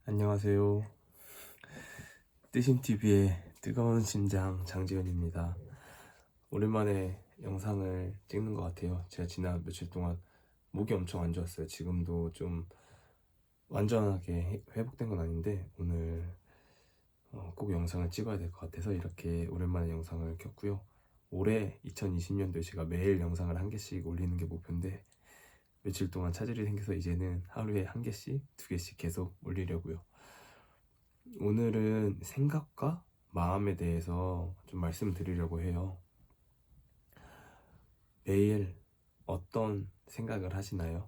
안녕하세요. 뜨심TV의 뜨거운 심장 장지현입니다. 오랜만에 영상을 찍는 것 같아요. 제가 지난 며칠 동안 목이 엄청 안 좋았어요. 지금도 좀 완전하게 회복된 건 아닌데 오늘 꼭 영상을 찍어야 될 것 같아서 이렇게 오랜만에 영상을 켰고요. 올해 2020년도에 제가 매일 영상을 한 개씩 올리는 게 목표인데 며칠 동안 차질이 생겨서 이제는 하루에 한 개씩, 두 개씩 계속 올리려고요. 오늘은 생각과 마음에 대해서 좀 말씀드리려고 해요. 매일 어떤 생각을 하시나요?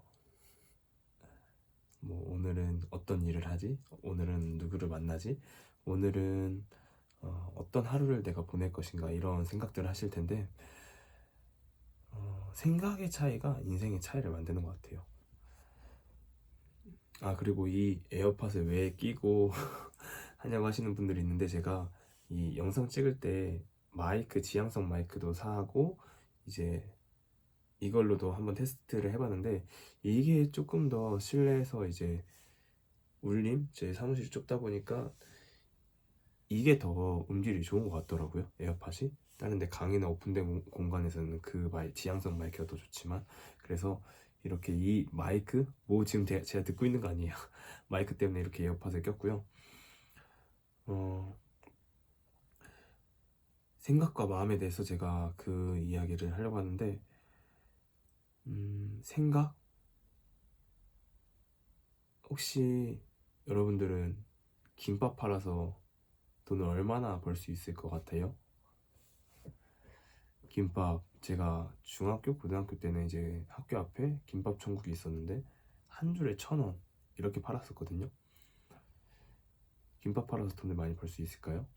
오늘은 어떤 일을 하지? 오늘은 누구를 만나지? 오늘은 어떤 하루를 내가 보낼 것인가? 이런 생각들을 하실 텐데 생각의 차이가 인생의 차이를 만드는 것 같아요. 그리고 이 에어팟을 왜 끼고 하냐고 하시는 분들이 있는데 제가 이 영상 찍을 때 마이크, 지향성 마이크도 사고 이제 이걸로도 한번 테스트를 해봤는데 이게 조금 더 실내에서 이제 울림, 제 사무실이 좁다 보니까 이게 더 음질이 좋은 것 같더라고요. 에어팟이 다른 데 강의나 오픈된 공간에서는 그 지향성 마이크가 더 좋지만, 그래서 이렇게 이 마이크 지금 제가 듣고 있는 거 아니에요. 마이크 때문에 이렇게 에어팟을 꼈고요. 생각과 마음에 대해서 제가 그 이야기를 하려고 하는데 생각? 혹시 여러분들은 김밥 팔아서 돈을 얼마나 벌 수 있을 것 같아요? 김밥, 제가 중학교, 고등학교 때는 이제 학교 앞에 김밥 천국이 있었는데 한 줄에 1,000원 이렇게 팔았었거든요. 김밥 팔아서 돈을 많이 벌 수 있을까요?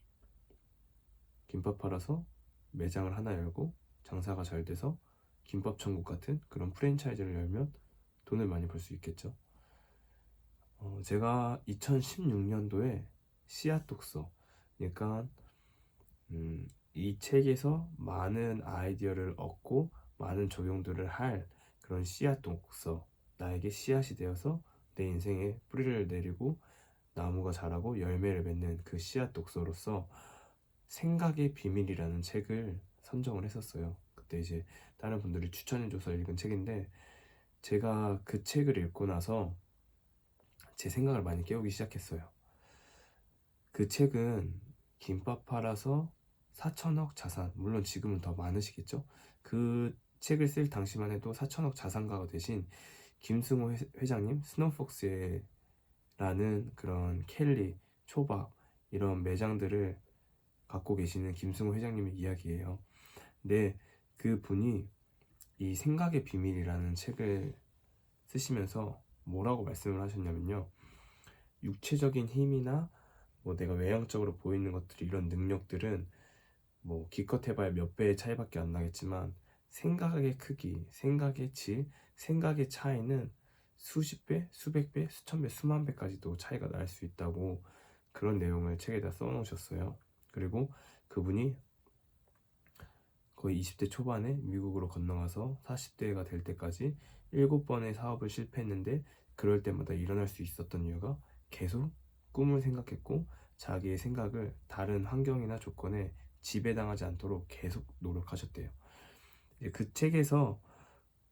김밥 팔아서 매장을 하나 열고 장사가 잘 돼서 김밥 천국 같은 그런 프랜차이즈를 열면 돈을 많이 벌 수 있겠죠. 제가 2016년도에 씨앗 독서, 그러니까 이 책에서 많은 아이디어를 얻고 많은 적용들을 할 그런 씨앗 독서, 나에게 씨앗이 되어서 내 인생에 뿌리를 내리고 나무가 자라고 열매를 맺는 그 씨앗 독서로서 생각의 비밀이라는 책을 선정을 했었어요. 그때 이제 다른 분들이 추천해줘서 읽은 책인데 제가 그 책을 읽고 나서 제 생각을 많이 깨우기 시작했어요. 그 책은 김밥 팔아서 4천억 자산, 물론 지금은 더 많으시겠죠? 그 책을 쓸 당시만 해도 4천억 자산가가 되신 김승호 회장님, 스노우폭스라는 그런 켈리, 초밥 이런 매장들을 갖고 계시는 김승호 회장님의 이야기예요. 근데 그 분이 이 생각의 비밀이라는 책을 쓰시면서 뭐라고 말씀을 하셨냐면요. 육체적인 힘이나 내가 외형적으로 보이는 것들, 이런 능력들은 기껏 해봐야 몇 배의 차이밖에 안 나겠지만 생각의 크기, 생각의 질, 생각의 차이는 수십 배, 수백 배, 수천 배, 수만 배까지도 차이가 날 수 있다고 그런 내용을 책에다 써놓으셨어요. 그리고 그분이 거의 20대 초반에 미국으로 건너가서 40대가 될 때까지 7번의 사업을 실패했는데 그럴 때마다 일어날 수 있었던 이유가 계속 꿈을 생각했고 자기의 생각을 다른 환경이나 조건에 지배당하지 않도록 계속 노력하셨대요. 이제 그 책에서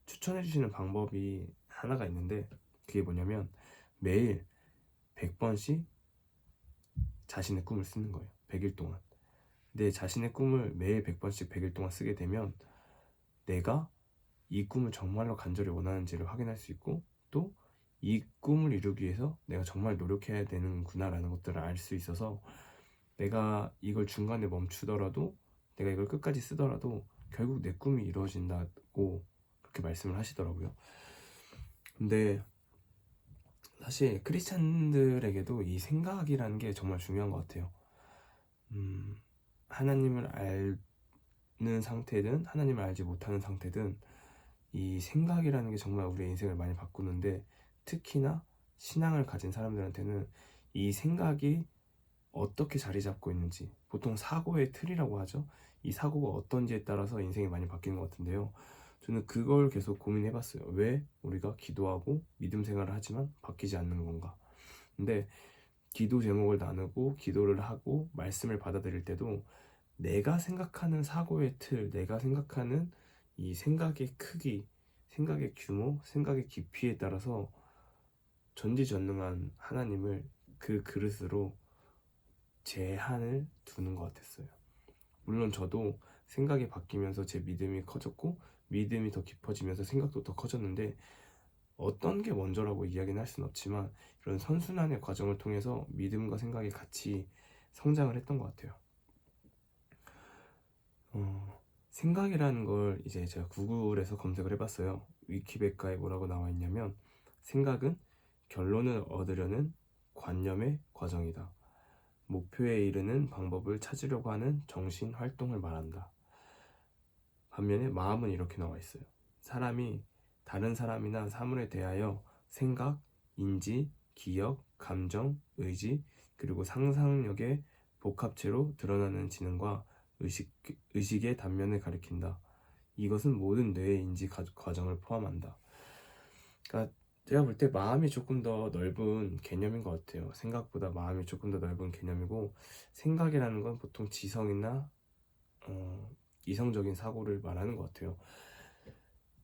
추천해 주시는 방법이 하나가 있는데 그게 뭐냐면 매일 100번씩 자신의 꿈을 쓰는 거예요. 100일 동안. 내 자신의 꿈을 매일 100번씩 100일 동안 쓰게 되면 내가 이 꿈을 정말로 간절히 원하는지를 확인할 수 있고 또 이 꿈을 이루기 위해서 내가 정말 노력해야 되는구나 라는 것들을 알 수 있어서 내가 이걸 중간에 멈추더라도 내가 이걸 끝까지 쓰더라도 결국 내 꿈이 이루어진다고 그렇게 말씀을 하시더라고요. 근데 사실 크리스찬들에게도 이 생각이라는 게 정말 중요한 것 같아요. 하나님을 알는 상태든 하나님을 알지 못하는 상태든 이 생각이라는 게 정말 우리의 인생을 많이 바꾸는데 특히나 신앙을 가진 사람들한테는 이 생각이 어떻게 자리 잡고 있는지, 보통 사고의 틀이라고 하죠. 이 사고가 어떤지에 따라서 인생이 많이 바뀌는 것 같은데요. 저는 그걸 계속 고민해 봤어요. 왜 우리가 기도하고 믿음 생활을 하지만 바뀌지 않는 건가? 근데 기도 제목을 나누고 기도를 하고 말씀을 받아들일 때도 내가 생각하는 사고의 틀, 내가 생각하는 이 생각의 크기, 생각의 규모, 생각의 깊이에 따라서 전지전능한 하나님을 그 그릇으로 제한을 두는 것 같았어요. 물론 저도 생각이 바뀌면서 제 믿음이 커졌고 믿음이 더 깊어지면서 생각도 더 커졌는데 어떤 게 먼저라고 이야기는 할 수는 없지만 이런 선순환의 과정을 통해서 믿음과 생각이 같이 성장을 했던 것 같아요. 생각이라는 걸 이제 제가 구글에서 검색을 해봤어요. 위키백과에 뭐라고 나와 있냐면 생각은 결론을 얻으려는 관념의 과정이다. 목표에 이르는 방법을 찾으려고 하는 정신 활동을 말한다. 반면에 마음은 이렇게 나와 있어요. 사람이 다른 사람이나 사물에 대하여 생각, 인지, 기억, 감정, 의지, 그리고 상상력의 복합체로 드러나는 지능과 의식의 단면을 가리킨다. 이것은 모든 뇌의 인지 과정을 포함한다. 그러니까 제가 볼 때 마음이 조금 더 넓은 개념인 것 같아요. 생각보다 마음이 조금 더 넓은 개념이고 생각이라는 건 보통 지성이나 이성적인 사고를 말하는 것 같아요.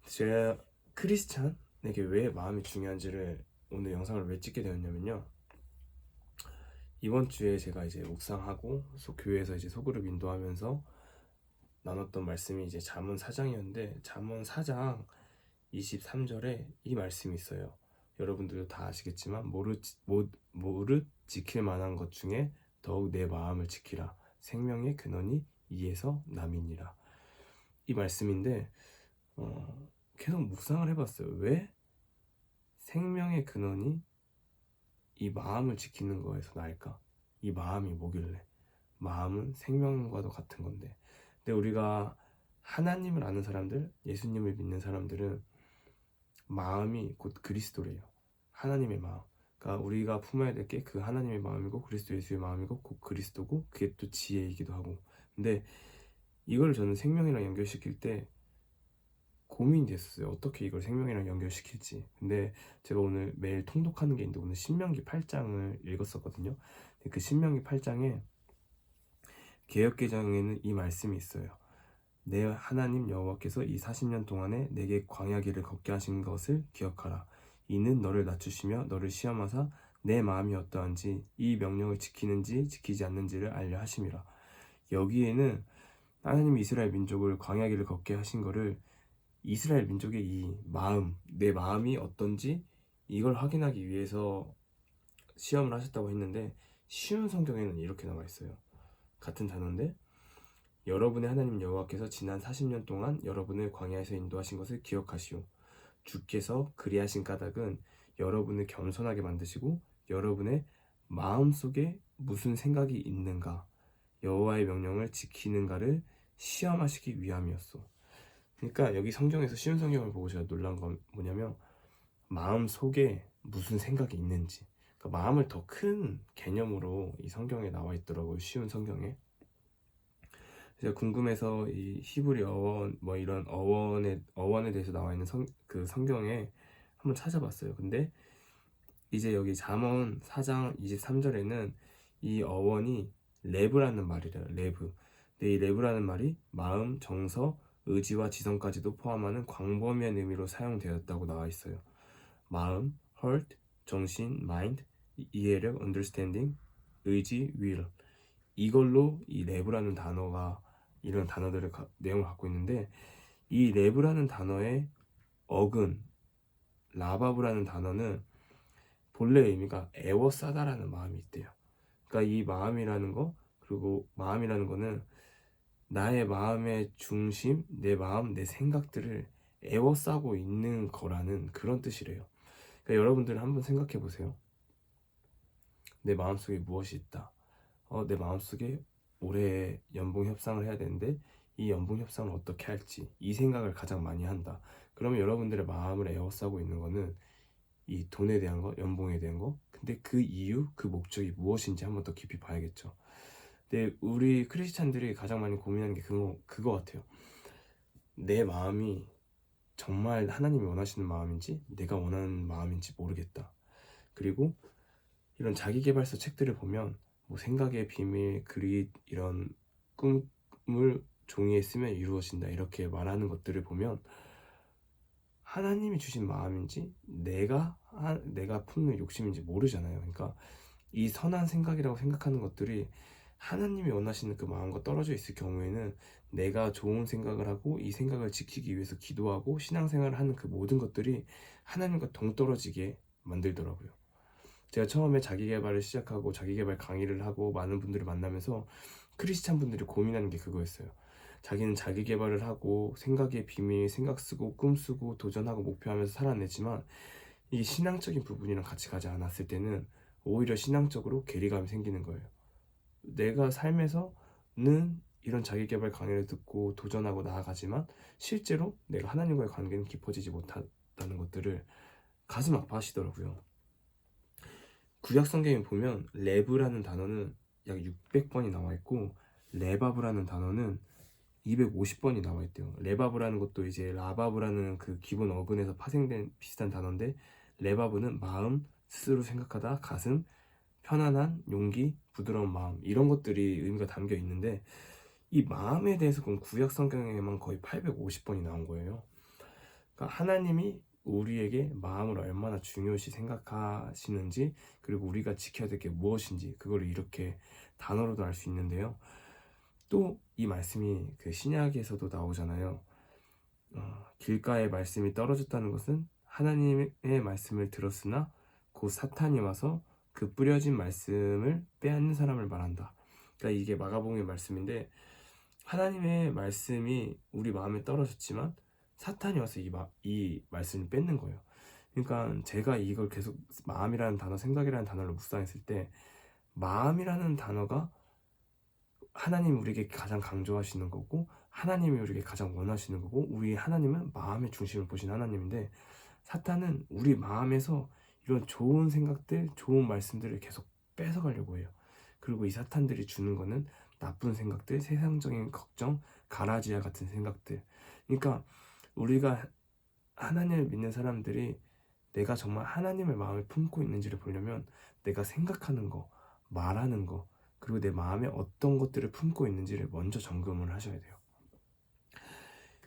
제가 크리스찬에게 왜 마음이 중요한지를 오늘 영상을 왜 찍게 되었냐면요. 이번 주에 제가 이제 묵상하고 교회에서 이제 소그룹 인도하면서 나눴던 말씀이 이제 잠언 4장이었는데 잠언 4장 23절에 이 말씀이 있어요. 여러분들도 다 아시겠지만 무릇 지킬 만한 것 중에 더욱 내 마음을 지키라. 생명의 근원이 이에서 남이니라. 이 말씀인데 계속 묵상을 해봤어요. 왜 생명의 근원이 이 마음을 지키는 거에서 나을까? 이 마음이 뭐길래? 마음은 생명과도 같은 건데. 근데 우리가 하나님을 아는 사람들, 예수님을 믿는 사람들은 마음이 곧 그리스도래요. 하나님의 마음. 그러니까 우리가 품어야 될 게 그 하나님의 마음이고 그리스도 예수의 마음이고 곧 그리스도고 그게 또 지혜이기도 하고. 근데 이걸 저는 생명이랑 연결시킬 때 고민이 됐었어요. 어떻게 이걸 생명이랑 연결시킬지. 근데 제가 오늘 매일 통독하는 게 있는데 오늘 신명기 8장을 읽었었거든요. 그 신명기 8장에 개역개정에는 이 말씀이 있어요. 내 하나님 여호와께서 이 40년 동안에 내게 광야길을 걷게 하신 것을 기억하라. 이는 너를 낮추시며 너를 시험하사 내 마음이 어떠한지 이 명령을 지키는지 지키지 않는지를 알려 하심이라. 여기에는 하나님이 이스라엘 민족을 광야길을 걷게 하신 거를 이스라엘 민족의 이 마음, 내 마음이 어떤지 이걸 확인하기 위해서 시험을 하셨다고 했는데 쉬운 성경에는 이렇게 나와 있어요. 같은 단어인데 여러분의 하나님 여호와께서 지난 40년 동안 여러분을 광야에서 인도하신 것을 기억하시오. 주께서 그리하신 까닭은 여러분을 겸손하게 만드시고 여러분의 마음속에 무슨 생각이 있는가, 여호와의 명령을 지키는가를 시험하시기 위함이었어. 그러니까 여기 성경에서 쉬운 성경을 보고 제가 놀란 건 뭐냐면 마음속에 무슨 생각이 있는지, 그러니까 마음을 더 큰 개념으로 이 성경에 나와 있더라고요. 쉬운 성경에. 제가 궁금해서 이 히브리 어원 뭐 이런 어원에 대해서 나와 있는 그 성경에 한번 찾아봤어요. 근데 이제 여기 잠언 4장 23절에는 이 어원이 레브라는 말이래요. 레브. 근데 이 레브라는 말이 마음, 정서, 의지와 지성까지도 포함하는 광범위한 의미로 사용되었다고 나와 있어요. 마음, heart, 정신, mind, 이해력, understanding, 의지, will. 이걸로 이 레브라는 단어가 이런 단어들의 내용을 갖고 있는데 이 레브라는 단어의 어근 라바브라는 단어는 본래 의미가 애워싸다라는 마음이 있대요. 그러니까 이 마음이라는 거, 그리고 마음이라는 거는 나의 마음의 중심, 내 마음, 내 생각들을 애워싸고 있는 거라는 그런 뜻이래요. 그러니까 여러분들 한번 생각해 보세요. 내 마음속에 무엇이 있다. 내 마음속에 올해 연봉 협상을 해야 되는데 이 연봉 협상을 어떻게 할지 이 생각을 가장 많이 한다. 그러면 여러분들의 마음을 에워싸고 있는 거는 이 돈에 대한 거, 연봉에 대한 거. 근데 그 이유, 그 목적이 무엇인지 한번 더 깊이 봐야겠죠. 근데 우리 크리스찬들이 가장 많이 고민하는 게 그거 같아요. 내 마음이 정말 하나님이 원하시는 마음인지 내가 원하는 마음인지 모르겠다. 그리고 이런 자기계발서 책들을 보면 뭐 생각의 비밀, 그릿 이런 꿈을 종이에 쓰면 이루어진다 이렇게 말하는 것들을 보면 하나님이 주신 마음인지 내가 품는 욕심인지 모르잖아요. 그러니까 이 선한 생각이라고 생각하는 것들이 하나님이 원하시는 그 마음과 떨어져 있을 경우에는 내가 좋은 생각을 하고 이 생각을 지키기 위해서 기도하고 신앙생활을 하는 그 모든 것들이 하나님과 동떨어지게 만들더라고요. 제가 처음에 자기계발을 시작하고 자기계발 강의를 하고 많은 분들을 만나면서 크리스찬 분들이 고민하는 게 그거였어요. 자기는 자기계발을 하고 생각의 비밀, 생각 쓰고 꿈 쓰고 도전하고 목표하면서 살아내지만 이 신앙적인 부분이랑 같이 가지 않았을 때는 오히려 신앙적으로 괴리감이 생기는 거예요. 내가 삶에서는 이런 자기계발 강의를 듣고 도전하고 나아가지만 실제로 내가 하나님과의 관계는 깊어지지 못한다는 것들을 가슴 아파하시더라고요. 구약 성경에 보면 레브라는 단어는 약 600번이 나와 있고 레바브라는 단어는 250번이 나와 있대요. 레바브라는 것도 이제 라바브라는 그 기본 어근에서 파생된 비슷한 단어인데 레바브는 마음, 스스로 생각하다, 가슴, 편안한, 용기, 부드러운 마음 이런 것들이 의미가 담겨 있는데 이 마음에 대해서 그럼 구약 성경에만 거의 850번이 나온 거예요. 그러니까 하나님이 우리에게 마음을 얼마나 중요시 생각하시는지 그리고 우리가 지켜야 될 게 무엇인지 그걸 이렇게 단어로도 알 수 있는데요. 또 이 말씀이 그 신약에서도 나오잖아요. 길가에 말씀이 떨어졌다는 것은 하나님의 말씀을 들었으나 곧 사탄이 와서 그 뿌려진 말씀을 빼앗는 사람을 말한다. 그러니까 이게 마가복음의 말씀인데 하나님의 말씀이 우리 마음에 떨어졌지만 사탄이 와서 이 말씀을 뺏는 거예요. 그러니까 제가 이걸 계속 마음이라는 단어, 생각이라는 단어를 묵상했을 때 마음이라는 단어가 하나님이 우리에게 가장 강조하시는 거고 하나님이 우리에게 가장 원하시는 거고 우리 하나님은 마음의 중심을 보신 하나님인데 사탄은 우리 마음에서 이런 좋은 생각들, 좋은 말씀들을 계속 뺏어가려고 해요. 그리고 이 사탄들이 주는 거는 나쁜 생각들, 세상적인 걱정, 가라지와 같은 생각들. 그러니까 우리가 하나님을 믿는 사람들이 내가 정말 하나님의 마음을 품고 있는지를 보려면 내가 생각하는 거, 말하는 거, 그리고 내 마음에 어떤 것들을 품고 있는지를 먼저 점검을 하셔야 돼요.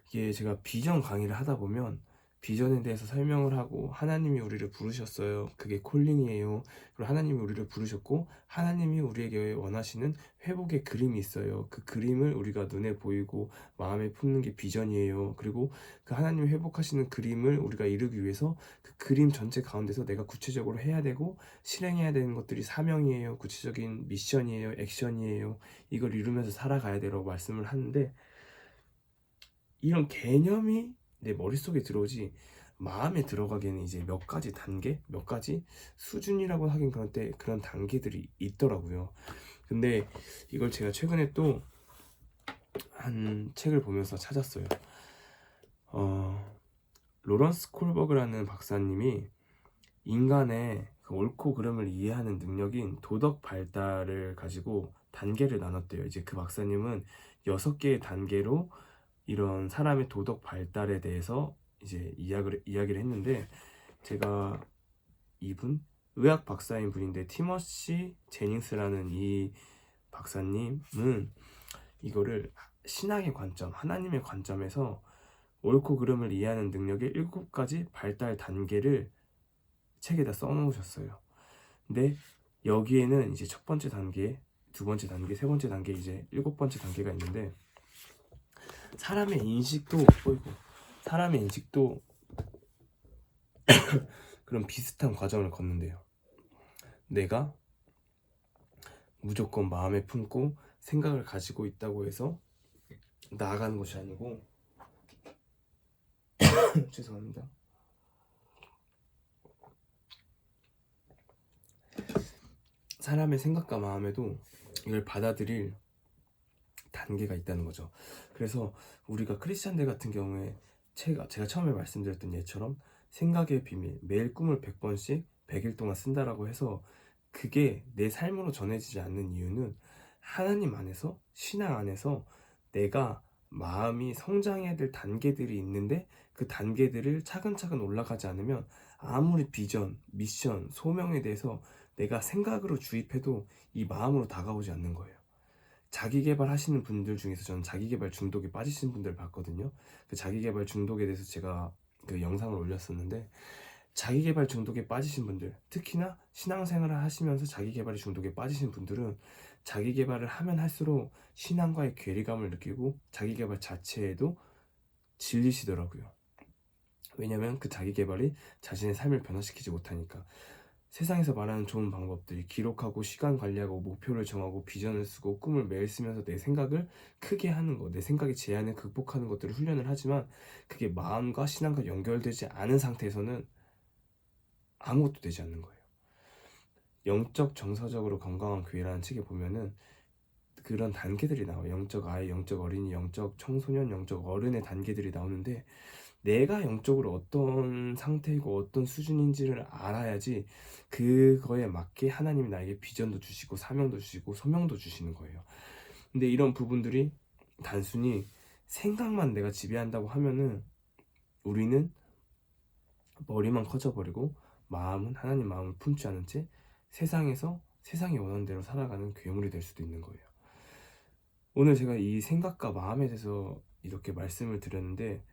이게 제가 비전 강의를 하다 보면 비전에 대해서 설명을 하고 하나님이 우리를 부르셨어요. 그게 콜링이에요. 그리고 하나님이 우리를 부르셨고 하나님이 우리에게 원하시는 회복의 그림이 있어요. 그 그림을 우리가 눈에 보이고 마음에 품는 게 비전이에요. 그리고 그 하나님이 회복하시는 그림을 우리가 이루기 위해서 그 그림 전체 가운데서 내가 구체적으로 해야 되고 실행해야 되는 것들이 사명이에요. 구체적인 미션이에요. 액션이에요. 이걸 이루면서 살아가야 되라고 말씀을 하는데 이런 개념이 내 머릿속에 들어오지 마음에 들어가기에는 이제 몇 가지 단계, 몇 가지 수준이라고 하긴 그런데 그런 단계들이 있더라고요. 근데 이걸 제가 최근에 또 한 책을 보면서 찾았어요. 로런스 콜버그라는 박사님이 인간의 그 옳고 그름을 이해하는 능력인 도덕 발달을 가지고 단계를 나눴대요. 이제 그 박사님은 6개의 단계로 이런 사람의 도덕 발달에 대해서 이제 이야기를 했는데 제가 이분 의학 박사인 분인데 티머시 제닝스라는 이 박사님은 이거를 신학의 관점, 하나님의 관점에서 옳고 그름을 이해하는 능력의 7가지 발달 단계를 책에다 써놓으셨어요. 근데 여기에는 이제 첫 번째 단계, 두 번째 단계, 세 번째 단계, 이제 7번째 단계가 있는데 사람의 인식도 그런 비슷한 과정을 걷는데요. 내가 무조건 마음에 품고 생각을 가지고 있다고 해서 나아가는 것이 아니고 죄송합니다. 사람의 생각과 마음에도 이걸 받아들일 단계가 있다는 거죠. 그래서 우리가 크리스찬들 같은 경우에 제가 처음에 말씀드렸던 예처럼 생각의 비밀, 매일 꿈을 100번씩 100일 동안 쓴다라고 해서 그게 내 삶으로 전해지지 않는 이유는 하나님 안에서, 신앙 안에서 내가 마음이 성장해야 될 단계들이 있는데 그 단계들을 차근차근 올라가지 않으면 아무리 비전, 미션, 소명에 대해서 내가 생각으로 주입해도 이 마음으로 다가오지 않는 거예요. 자기계발 하시는 분들 중에서 저는 자기계발 중독에 빠지신 분들 봤거든요. 그 자기계발 중독에 대해서 제가 그 영상을 올렸었는데, 자기계발 중독에 빠지신 분들, 특히나 신앙생활을 하시면서 자기계발의 중독에 빠지신 분들은 자기계발을 하면 할수록 신앙과의 괴리감을 느끼고 자기계발 자체에도 질리시더라고요. 왜냐면 그 자기계발이 자신의 삶을 변화시키지 못하니까. 세상에서 말하는 좋은 방법들이 기록하고 시간 관리하고 목표를 정하고 비전을 쓰고 꿈을 매일 쓰면서 내 생각을 크게 하는 것, 내 생각의 제한을 극복하는 것들을 훈련을 하지만 그게 마음과 신앙과 연결되지 않은 상태에서는 아무것도 되지 않는 거예요. 영적 정서적으로 건강한 교회라는 책에 보면은 그런 단계들이 나와요. 영적 아이, 영적 어린이, 영적 청소년, 영적 어른의 단계들이 나오는데, 내가 영적으로 어떤 상태이고 어떤 수준인지를 알아야지 그거에 맞게 하나님이 나에게 비전도 주시고 사명도 주시고 소명도 주시는 거예요. 근데 이런 부분들이 단순히 생각만 내가 지배한다고 하면은 우리는 머리만 커져버리고 마음은 하나님 마음을 품지 않은 채 세상에서 세상이 원하는 대로 살아가는 괴물이 될 수도 있는 거예요. 오늘 제가 이 생각과 마음에 대해서 이렇게 말씀을 드렸는데,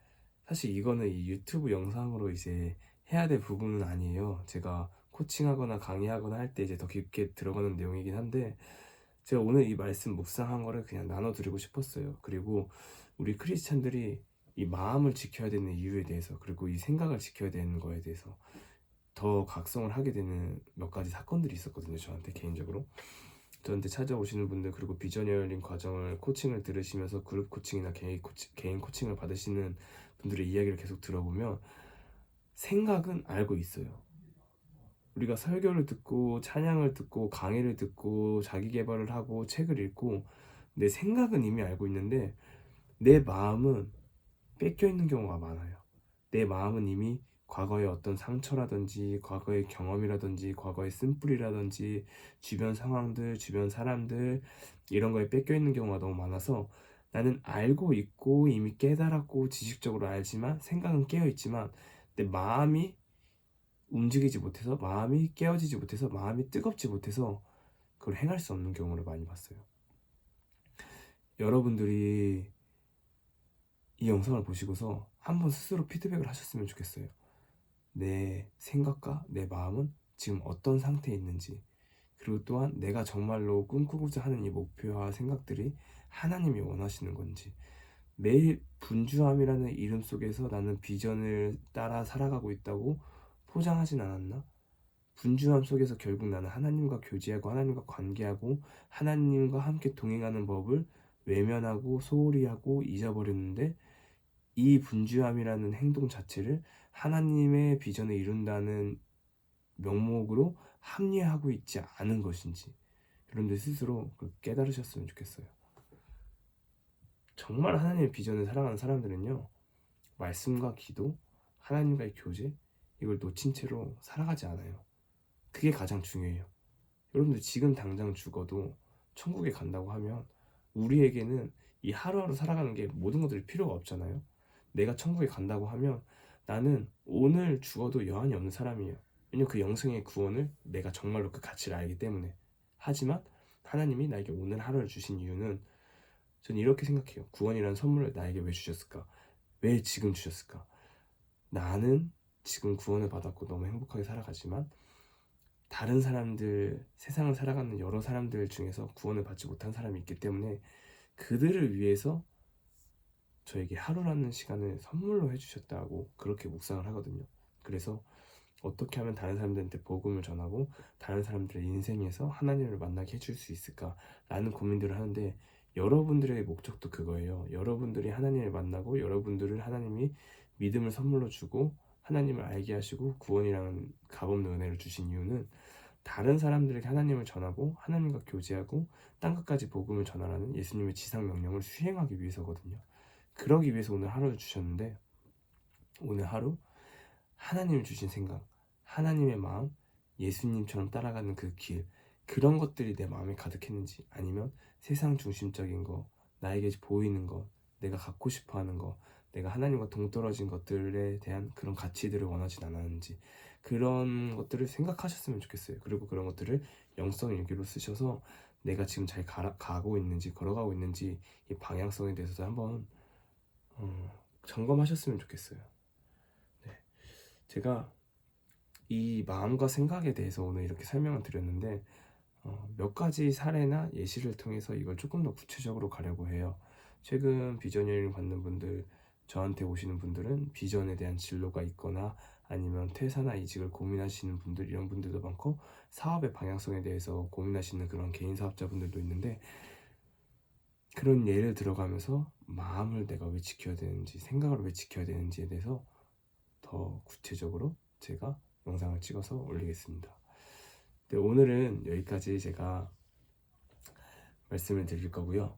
사실 이거는 이 유튜브 영상으로 이제 해야 될 부분은 아니에요. 제가 코칭하거나 강의하거나 할 때 이제 더 깊게 들어가는 내용이긴 한데, 제가 오늘 이 말씀 묵상한 거를 그냥 나눠드리고 싶었어요. 그리고 우리 크리스찬들이 이 마음을 지켜야 되는 이유에 대해서, 그리고 이 생각을 지켜야 되는 거에 대해서 더 각성을 하게 되는 몇 가지 사건들이 있었거든요. 저한테 개인적으로. 저한테 찾아오시는 분들, 그리고 비전 열린 과정을 코칭을 들으시면서 그룹 코칭이나 개인 코칭을 받으시는 분들의 이야기를 계속 들어보면 생각은 알고 있어요. 우리가 설교를 듣고 찬양을 듣고 강의를 듣고 자기 개발을 하고 책을 읽고 내 생각은 이미 알고 있는데 내 마음은 뺏겨 있는 경우가 많아요. 내 마음은 이미 과거의 어떤 상처라든지 과거의 경험이라든지 과거의 쓴뿌리라든지 주변 상황들, 주변 사람들 이런 거에 뺏겨 있는 경우가 너무 많아서 나는 알고 있고 이미 깨달았고 지식적으로 알지만 생각은 깨어 있지만 내 마음이 움직이지 못해서 마음이 깨어지지 못해서 마음이 뜨겁지 못해서 그걸 행할 수 없는 경우를 많이 봤어요. 여러분들이 이 영상을 보시고서 한번 스스로 피드백을 하셨으면 좋겠어요. 내 생각과 내 마음은 지금 어떤 상태에 있는지, 그리고 또한 내가 정말로 꿈꾸고자 하는 이 목표와 생각들이 하나님이 원하시는 건지, 매일 분주함이라는 이름 속에서 나는 비전을 따라 살아가고 있다고 포장하진 않았나? 분주함 속에서 결국 나는 하나님과 교제하고 하나님과 관계하고 하나님과 함께 동행하는 법을 외면하고 소홀히 하고 잊어버렸는데, 이 분주함이라는 행동 자체를 하나님의 비전을 이룬다는 명목으로 합리화하고 있지 않은 것인지, 여러분들 스스로 깨달으셨으면 좋겠어요. 정말 하나님의 비전을 살아가는 사람들은요, 말씀과 기도, 하나님과의 교제, 이걸 놓친 채로 살아가지 않아요. 그게 가장 중요해요. 여러분들 지금 당장 죽어도 천국에 간다고 하면 우리에게는 이 하루하루 살아가는 게 모든 것들이 필요가 없잖아요. 내가 천국에 간다고 하면 나는 오늘 죽어도 여한이 없는 사람이에요. 왜냐면 그 영생의 구원을 내가 정말로 그 가치를 알기 때문에. 하지만 하나님이 나에게 오늘 하루를 주신 이유는, 저는 이렇게 생각해요. 구원이라는 선물을 나에게 왜 주셨을까? 왜 지금 주셨을까? 나는 지금 구원을 받았고 너무 행복하게 살아가지만 다른 사람들, 세상을 살아가는 여러 사람들 중에서 구원을 받지 못한 사람이 있기 때문에 그들을 위해서 저에게 하루라는 시간을 선물로 해주셨다고 그렇게 묵상을 하거든요. 그래서 어떻게 하면 다른 사람들한테 복음을 전하고 다른 사람들의 인생에서 하나님을 만나게 해줄 수 있을까라는 고민들을 하는데, 여러분들의 목적도 그거예요. 여러분들이 하나님을 만나고 여러분들을 하나님이 믿음을 선물로 주고 하나님을 알게 하시고 구원이라는 값없는 은혜를 주신 이유는 다른 사람들에게 하나님을 전하고 하나님과 교제하고 땅끝까지 복음을 전하라는 예수님의 지상 명령을 수행하기 위해서거든요. 그러기 위해서 오늘 하루를 주셨는데, 오늘 하루 하나님 주신 생각, 하나님의 마음, 예수님처럼 따라가는 그 길, 그런 것들이 내 마음에 가득했는지, 아니면 세상 중심적인 거, 나에게 보이는 것, 내가 갖고 싶어 하는 거, 내가 하나님과 동떨어진 것들에 대한 그런 가치들을 원하진 않았는지, 그런 것들을 생각하셨으면 좋겠어요. 그리고 그런 것들을 영성 일기로 쓰셔서 내가 지금 잘 가고 있는지, 걸어가고 있는지, 이 방향성에 대해서도 한번 점검하셨으면 좋겠어요. 네. 제가 이 마음과 생각에 대해서 오늘 이렇게 설명을 드렸는데, 몇 가지 사례나 예시를 통해서 이걸 조금 더 구체적으로 가려고 해요. 최근 비전 여행 받는 분들, 저한테 오시는 분들은 비전에 대한 진로가 있거나 아니면 퇴사나 이직을 고민하시는 분들, 이런 분들도 많고, 사업의 방향성에 대해서 고민하시는 그런 개인 사업자분들도 있는데, 그런 예를 들어가면서 마음을 내가 왜 지켜야 되는지, 생각을 왜 지켜야 되는지에 대해서 더 구체적으로 제가 영상을 찍어서 올리겠습니다. 네, 오늘은 여기까지 제가 말씀을 드릴 거고요.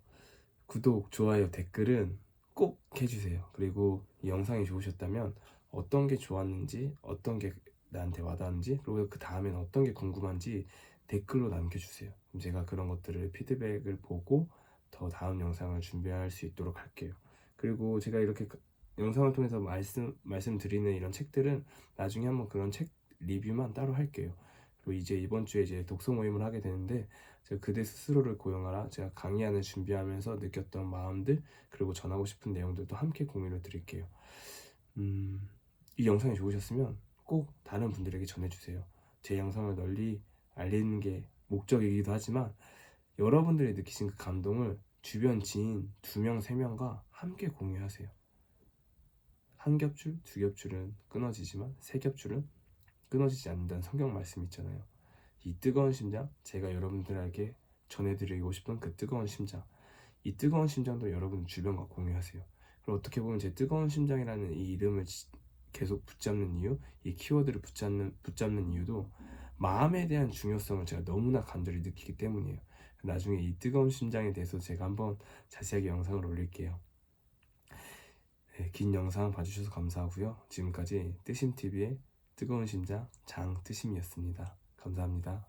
구독, 좋아요, 댓글은 꼭 해주세요. 그리고 이 영상이 좋으셨다면 어떤 게 좋았는지, 어떤 게 나한테 와닿았는지, 그리고 그 다음에는 어떤 게 궁금한지 댓글로 남겨주세요. 그럼 제가 그런 것들을 피드백을 보고 더 다음 영상을 준비할 수 있도록 할게요. 그리고 제가 이렇게 영상을 통해서 말씀드리는 이런 책들은 나중에 한번 그런 책 리뷰만 따로 할게요. 그리고 이제 이번 주에 이제 독서 모임을 하게 되는데, 제가 그대 스스로를 고용하라, 제가 강의안을 준비하면서 느꼈던 마음들, 그리고 전하고 싶은 내용들도 함께 공유를 드릴게요. 이 영상이 좋으셨으면 꼭 다른 분들에게 전해주세요. 제 영상을 널리 알리는 게 목적이기도 하지만, 여러분들이 느끼신 그 감동을 주변 지인 2명, 3명과 함께 공유하세요. 한 겹줄, 2겹줄은 끊어지지만 3겹줄은 끊어지지 않는다는 성경 말씀 있잖아요. 이 뜨거운 심장, 제가 여러분들에게 전해드리고 싶은 그 뜨거운 심장, 이 뜨거운 심장도 여러분 주변과 공유하세요. 그리고 어떻게 보면 제 뜨거운 심장이라는 이 이름을 계속 붙잡는 이유, 이 키워드를 붙잡는 이유도 마음에 대한 중요성을 제가 너무나 간절히 느끼기 때문이에요. 나중에 이 뜨거운 심장에 대해서 제가 한번 자세하게 영상을 올릴게요. 네, 긴 영상 봐주셔서 감사하고요. 지금까지 뜨심TV의 뜨거운 심장 장뜨심이었습니다. 감사합니다.